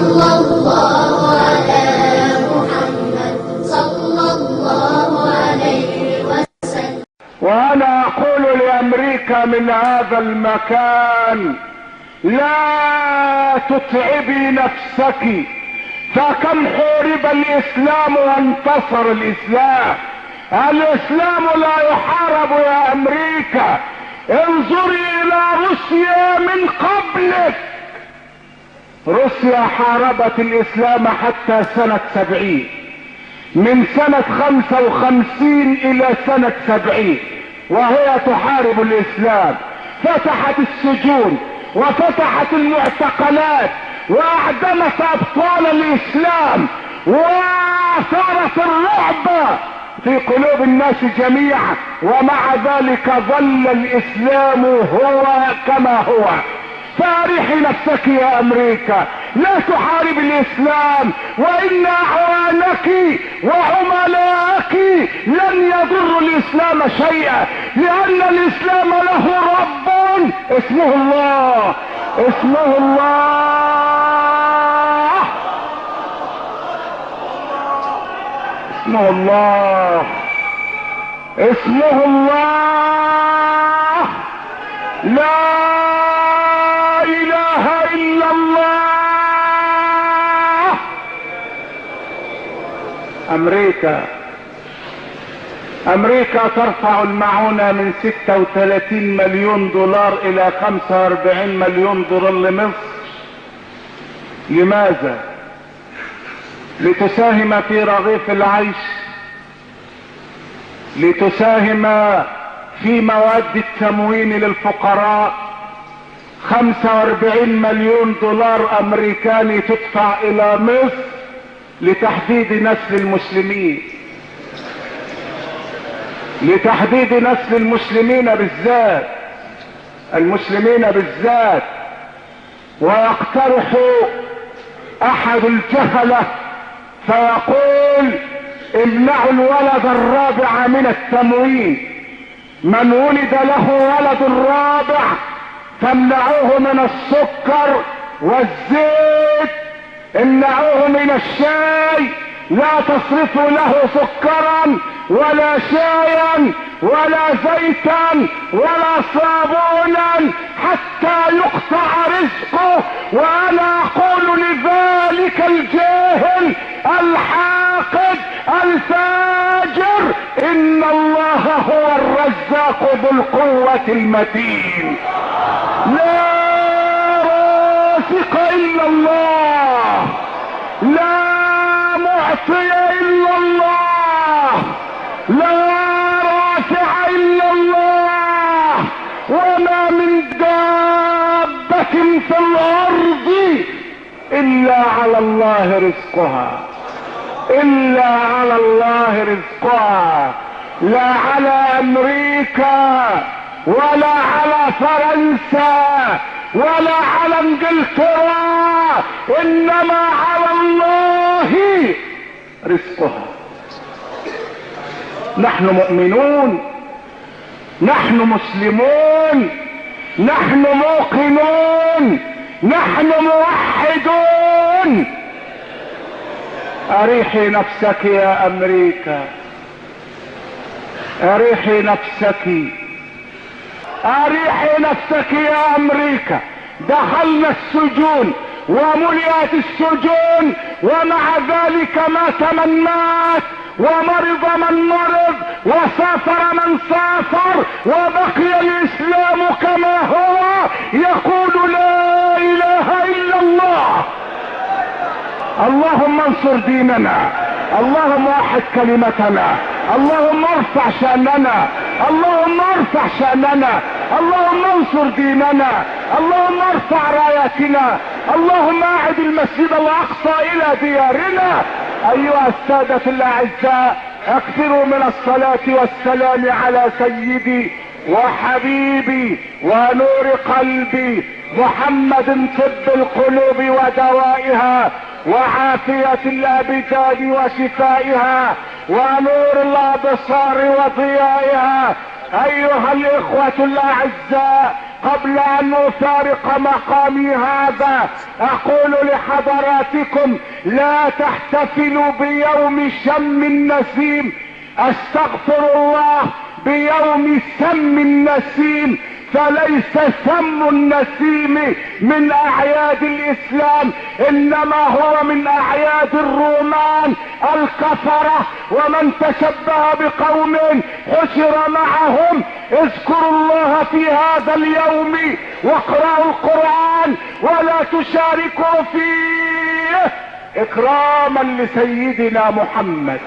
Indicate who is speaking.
Speaker 1: صلى الله على محمد صلى الله عليه وسلم.
Speaker 2: وأنا أقول لأمريكا من هذا المكان: لا تتعبي نفسك، فكم حورب الإسلام وانتصر الإسلام. الإسلام لا يحارب يا أمريكا. انظري إلى روسيا من قبلك. روسيا حاربت الإسلام حتى سنة 70، من سنة 55 إلى سنة 70 وهي تحارب الإسلام. فتحت السجون وفتحت المعتقلات واعدمت ابطال الاسلام واثارت الرعب في قلوب الناس جميعا، ومع ذلك ظل الاسلام هو كما هو. فارحي نفسك يا امريكا، لا تحارب الاسلام، وان اعوانك وعملاءك لن يضروا الاسلام شيئا، لان الاسلام له رب اسمه الله. اسمه الله. اسمه الله. اسمه الله. لا اله الا الله. امريكا ترفع المعونة من 36 مليون دولار الى 45 مليون دولار لمصر. لماذا؟ لتساهم في رغيف العيش، لتساهم في مواد التموين للفقراء. 45 مليون دولار امريكاني تدفع الى مصر لتحديد نسل المسلمين، لتحديد نسل المسلمين بالذات، المسلمين بالذات. ويقترح احد الجهلة فيقول: امنعوا الولد الرابع من التموين. من ولد له ولد رابع فامنعوه من السكر والزيت، امنعوه من الشاي، لا تصرفوا له سكرا ولا شايا ولا زيتا ولا صابونا حتى يقطع رزقه. وانا اقول لذلك الجاهل الحاقد الفاجر: ان الله هو الرزاق ذو القوة المتين، لا رازق الا الله، لا معطي الا الله، لا رافع الا الله. وما من دابة في الارض الا على الله رزقها، الا على الله رزقها. لا على امريكا ولا على فرنسا ولا على انجلترا، انما على الله رزقها. نحن مؤمنون، نحن مسلمون، نحن موقنون، نحن موحدون. اريحي نفسك يا امريكا، اريحي نفسك، اريحي نفسك يا امريكا. دخلنا السجون وملئت السجون، ومع ذلك مات من مات، ومرض من مرض، وسافر من سافر، وبقي الاسلام كما هو يقول: لا اله الا الله. اللهم انصر ديننا، اللهم وحد كلمتنا، اللهم ارفع شأننا، اللهم ارفع شأننا، اللهم انصر ديننا، اللهم ارفع راياتنا، اللهم اعد المسجد الاقصى الى ديارنا. ايها السادة الاعزاء، اكثروا من الصلاة والسلام على سيدي وحبيبي ونور قلبي محمد، طب القلوب ودوائها، وعافية الابدان وشفائها، ونور الابصار وضيائها. ايها الاخوة الاعزاء، قبل ان افارق مقامي هذا اقول لحضراتكم لا تحتفلوا بيوم شم النسيم، استغفر الله، بيوم سم النسيم، فليس سم النسيم من اعياد الاسلام، انما هو من اعياد الرومان الكفرة، ومن تشبه بقوم حشر معهم. اذكروا الله في هذا اليوم واقرأوا القرآن ولا تشاركوا فيه اكراما لسيدنا محمد.